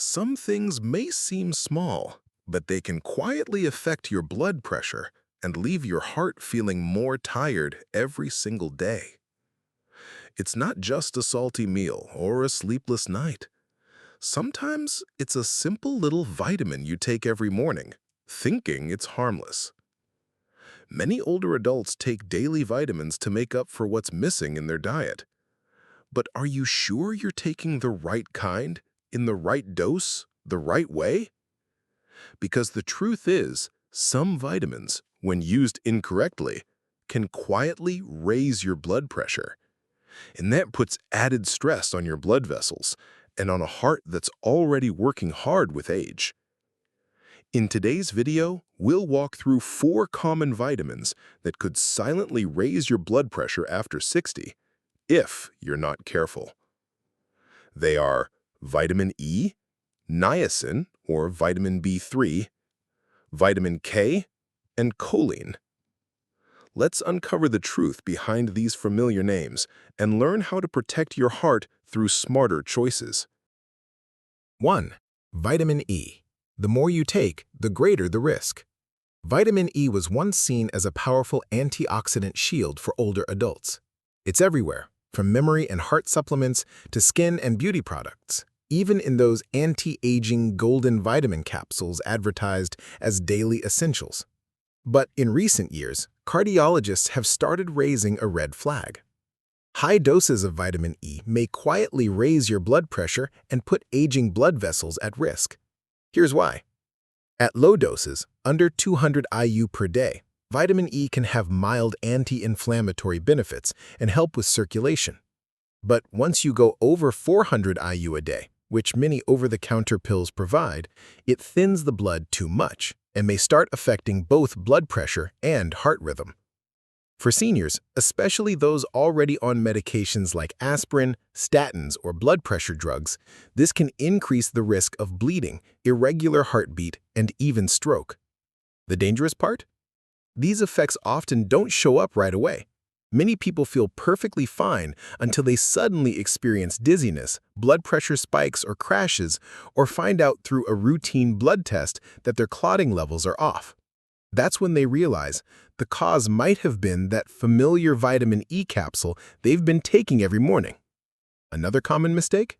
Some things may seem small, but they can quietly affect your blood pressure and leave your heart feeling more tired every single day. It's not just a salty meal or a sleepless night. Sometimes it's a simple little vitamin you take every morning, thinking it's harmless. Many older adults take daily vitamins to make up for what's missing in their diet. But are you sure you're taking the right kind, in the right dose, the right way? Because the truth is, some vitamins, when used incorrectly, can quietly raise your blood pressure. And that puts added stress on your blood vessels and on a heart that's already working hard with age. In today's video, we'll walk through 4 common vitamins that could silently raise your blood pressure after 60, if you're not careful. They are vitamin E, niacin, or vitamin B3, vitamin K, and choline. Let's uncover the truth behind these familiar names and learn how to protect your heart through smarter choices. 1. Vitamin E. The more you take, the greater the risk. Vitamin E was once seen as a powerful antioxidant shield for older adults. It's everywhere, from memory and heart supplements to skin and beauty products, even in those anti-aging golden vitamin capsules advertised as daily essentials. But in recent years, cardiologists have started raising a red flag. High doses of vitamin E may quietly raise your blood pressure and put aging blood vessels at risk. Here's why. At low doses, under 200 IU per day, vitamin E can have mild anti-inflammatory benefits and help with circulation. But once you go over 400 IU a day, which many over-the-counter pills provide, it thins the blood too much and may start affecting both blood pressure and heart rhythm. For seniors, especially those already on medications like aspirin, statins, or blood pressure drugs, this can increase the risk of bleeding, irregular heartbeat, and even stroke. The dangerous part? These effects often don't show up right away. Many people feel perfectly fine until they suddenly experience dizziness, blood pressure spikes or crashes, or find out through a routine blood test that their clotting levels are off. That's when they realize the cause might have been that familiar vitamin E capsule they've been taking every morning. Another common mistake?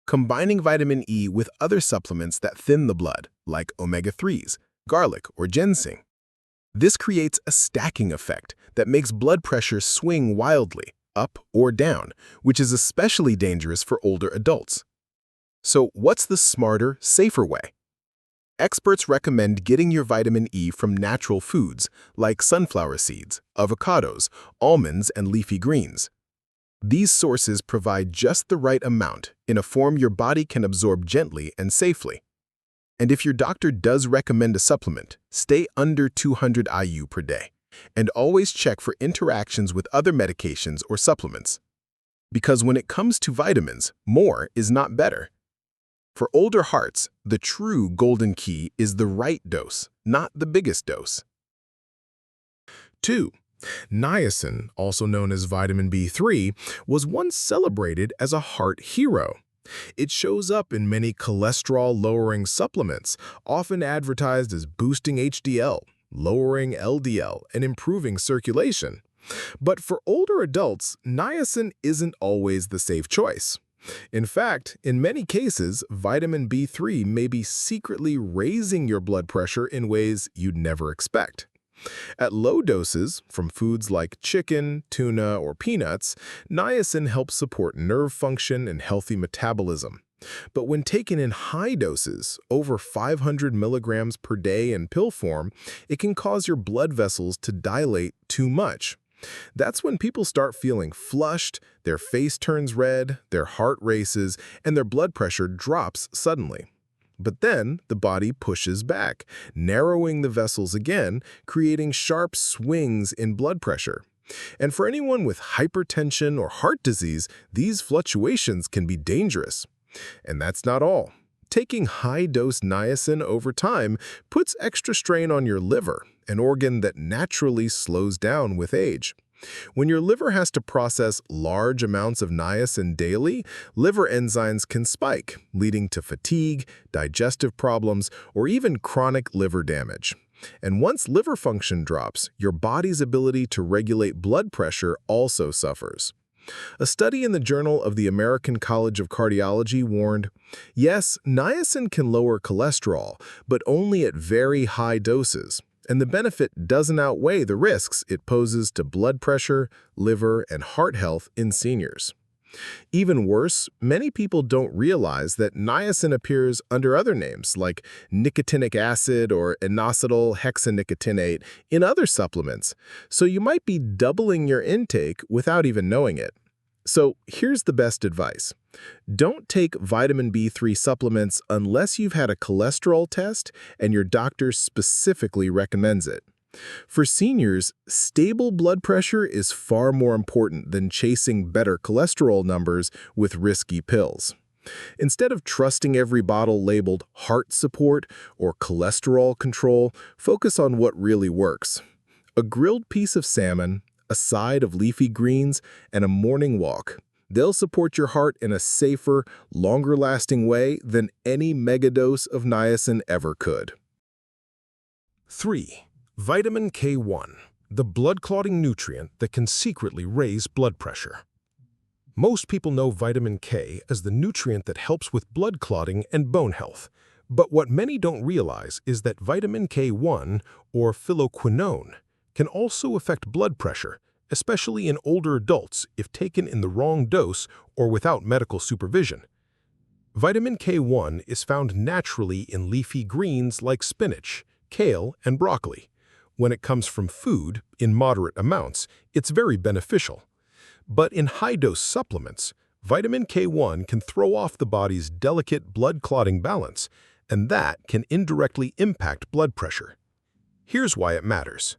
Combining vitamin E with other supplements that thin the blood, like omega-3s, garlic, or ginseng. This creates a stacking effect that makes blood pressure swing wildly, up or down, which is especially dangerous for older adults. So what's the smarter, safer way? Experts recommend getting your vitamin E from natural foods like sunflower seeds, avocados, almonds, and leafy greens. These sources provide just the right amount in a form your body can absorb gently and safely. And if your doctor does recommend a supplement, stay under 200 IU per day, and always check for interactions with other medications or supplements. Because when it comes to vitamins, more is not better. For older hearts, the true golden key is the right dose, not the biggest dose. 2. Niacin, also known as vitamin B3, was once celebrated as a heart hero. It shows up in many cholesterol-lowering supplements, often advertised as boosting HDL, lowering LDL, and improving circulation. But for older adults, niacin isn't always the safe choice. In fact, in many cases, vitamin B3 may be secretly raising your blood pressure in ways you'd never expect. At low doses, from foods like chicken, tuna, or peanuts, niacin helps support nerve function and healthy metabolism. But when taken in high doses, over 500 milligrams per day in pill form, it can cause your blood vessels to dilate too much. That's when people start feeling flushed, their face turns red, their heart races, and their blood pressure drops suddenly. But then the body pushes back, narrowing the vessels again, creating sharp swings in blood pressure. And for anyone with hypertension or heart disease, these fluctuations can be dangerous. And that's not all. Taking high-dose niacin over time puts extra strain on your liver, an organ that naturally slows down with age. When your liver has to process large amounts of niacin daily, liver enzymes can spike, leading to fatigue, digestive problems, or even chronic liver damage. And once liver function drops, your body's ability to regulate blood pressure also suffers. A study in the Journal of the American College of Cardiology warned, yes, niacin can lower cholesterol, but only at very high doses, and the benefit doesn't outweigh the risks it poses to blood pressure, liver, and heart health in seniors. Even worse, many people don't realize that niacin appears under other names like nicotinic acid or inositol hexanicotinate in other supplements, so you might be doubling your intake without even knowing it. So here's the best advice. Don't take vitamin B3 supplements unless you've had a cholesterol test and your doctor specifically recommends it. For seniors, stable blood pressure is far more important than chasing better cholesterol numbers with risky pills. Instead of trusting every bottle labeled heart support or cholesterol control, focus on what really works. A grilled piece of salmon, a side of leafy greens, and a morning walk. They'll support your heart in a safer, longer-lasting way than any megadose of niacin ever could. 3. Vitamin K1, the blood-clotting nutrient that can secretly raise blood pressure. Most people know vitamin K as the nutrient that helps with blood clotting and bone health. But what many don't realize is that vitamin K1, or phylloquinone, can also affect blood pressure, especially in older adults if taken in the wrong dose or without medical supervision. Vitamin K1 is found naturally in leafy greens like spinach, kale, and broccoli. When it comes from food, in moderate amounts, it's very beneficial. But in high-dose supplements, vitamin K1 can throw off the body's delicate blood-clotting balance, and that can indirectly impact blood pressure. Here's why it matters.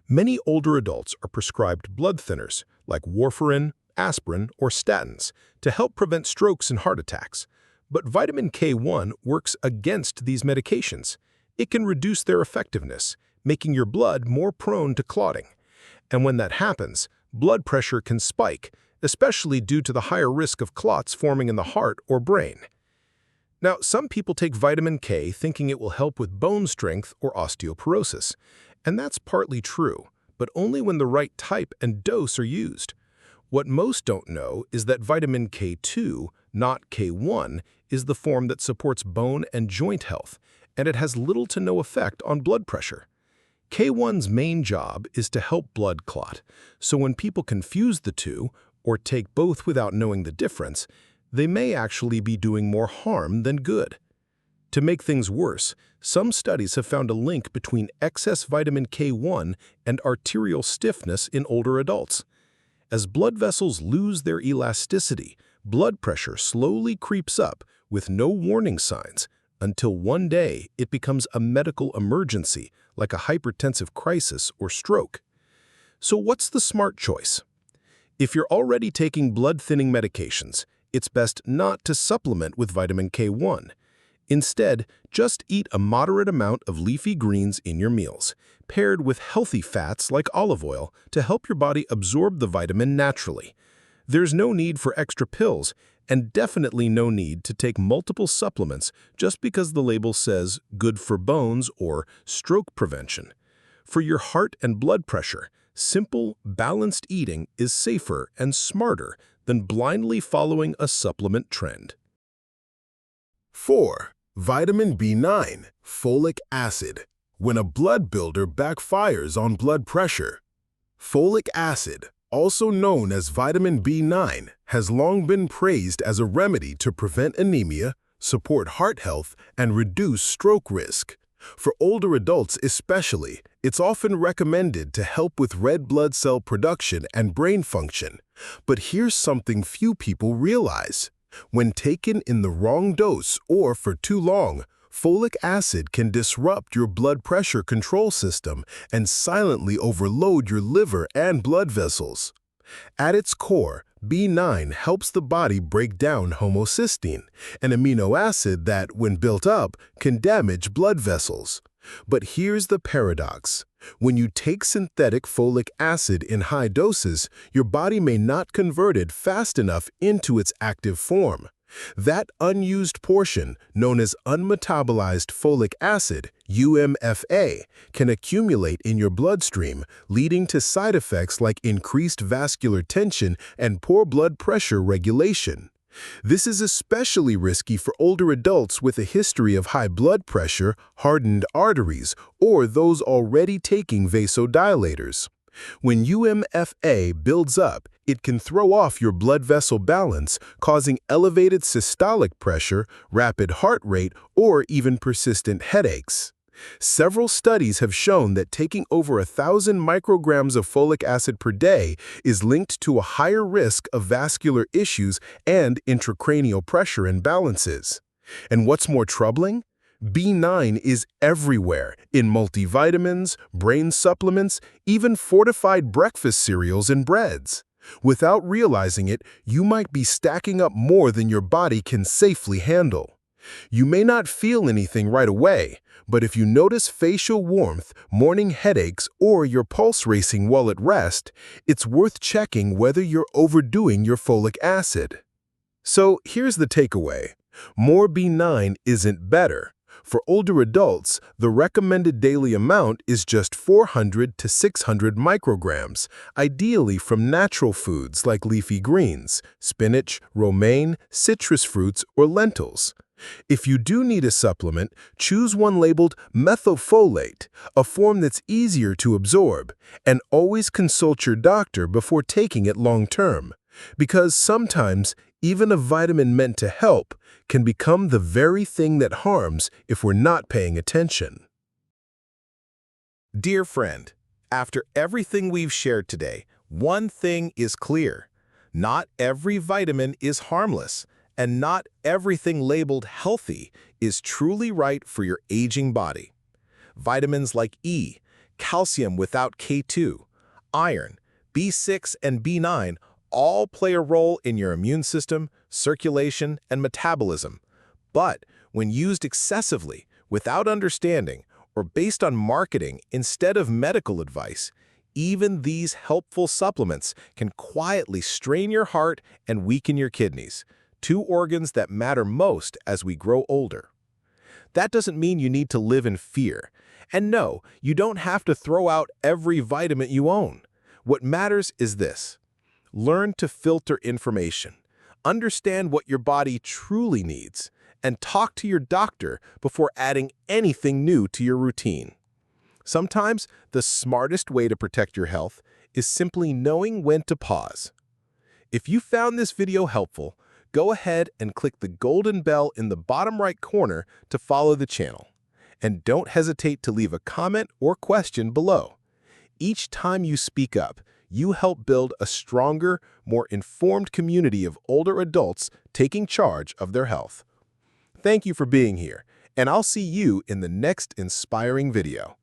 Many older adults are prescribed blood thinners like warfarin, aspirin, or statins to help prevent strokes and heart attacks. But vitamin K1 works against these medications. It can reduce their effectiveness, making your blood more prone to clotting. And when that happens, blood pressure can spike, especially due to the higher risk of clots forming in the heart or brain. Now, some people take vitamin K thinking it will help with bone strength or osteoporosis. And that's partly true, but only when the right type and dose are used. What most don't know is that vitamin K2, not K1, is the form that supports bone and joint health, and it has little to no effect on blood pressure. K1's main job is to help blood clot, so when people confuse the two, or take both without knowing the difference, they may actually be doing more harm than good. To make things worse, some studies have found a link between excess vitamin K1 and arterial stiffness in older adults. As blood vessels lose their elasticity, blood pressure slowly creeps up with no warning signs until one day it becomes a medical emergency like a hypertensive crisis or stroke. So what's the smart choice? If you're already taking blood-thinning medications, it's best not to supplement with vitamin K1. Instead, just eat a moderate amount of leafy greens in your meals, paired with healthy fats like olive oil to help your body absorb the vitamin naturally. There's no need for extra pills, and definitely no need to take multiple supplements just because the label says good for bones or stroke prevention. For your heart and blood pressure, simple, balanced eating is safer and smarter than blindly following a supplement trend. 4. Vitamin B9, folic acid. When a blood builder backfires on blood pressure. Folic acid, also known as vitamin B9, has long been praised as a remedy to prevent anemia, support heart health, and reduce stroke risk. For older adults especially, it's often recommended to help with red blood cell production and brain function. But here's something few people realize. When taken in the wrong dose or for too long, folic acid can disrupt your blood pressure control system and silently overload your liver and blood vessels. At its core, B9 helps the body break down homocysteine, an amino acid that, when built up, can damage blood vessels. But here's the paradox. When you take synthetic folic acid in high doses, your body may not convert it fast enough into its active form. That unused portion, known as unmetabolized folic acid, UMFA, can accumulate in your bloodstream, leading to side effects like increased vascular tension and poor blood pressure regulation. This is especially risky for older adults with a history of high blood pressure, hardened arteries, or those already taking vasodilators. When UMFA builds up, it can throw off your blood vessel balance, causing elevated systolic pressure, rapid heart rate, or even persistent headaches. Several studies have shown that taking over 1,000 micrograms of folic acid per day is linked to a higher risk of vascular issues and intracranial pressure imbalances. And what's more troubling? B9 is everywhere in multivitamins, brain supplements, even fortified breakfast cereals and breads. Without realizing it, you might be stacking up more than your body can safely handle. You may not feel anything right away, but if you notice facial warmth, morning headaches, or your pulse racing while at rest, it's worth checking whether you're overdoing your folic acid. So here's the takeaway. More B9 isn't better. For older adults, the recommended daily amount is just 400 to 600 micrograms, ideally from natural foods like leafy greens, spinach, romaine, citrus fruits, or lentils. If you do need a supplement, choose one labeled methylfolate, a form that's easier to absorb, and always consult your doctor before taking it long-term, because sometimes even a vitamin meant to help can become the very thing that harms if we're not paying attention. Dear friend, after everything we've shared today, one thing is clear. Not every vitamin is harmless, and not everything labeled healthy is truly right for your aging body. Vitamins like E, calcium without K2, iron, B6, and B9 all play a role in your immune system, circulation, and metabolism. But when used excessively, without understanding, or based on marketing instead of medical advice, even these helpful supplements can quietly strain your heart and weaken your kidneys, two organs that matter most as we grow older. That doesn't mean you need to live in fear. And no, you don't have to throw out every vitamin you own. What matters is this. Learn to filter information, understand what your body truly needs, and talk to your doctor before adding anything new to your routine. Sometimes the smartest way to protect your health is simply knowing when to pause. If you found this video helpful, go ahead and click the golden bell in the bottom right corner to follow the channel. And don't hesitate to leave a comment or question below. Each time you speak up, you help build a stronger, more informed community of older adults taking charge of their health. Thank you for being here, and I'll see you in the next inspiring video.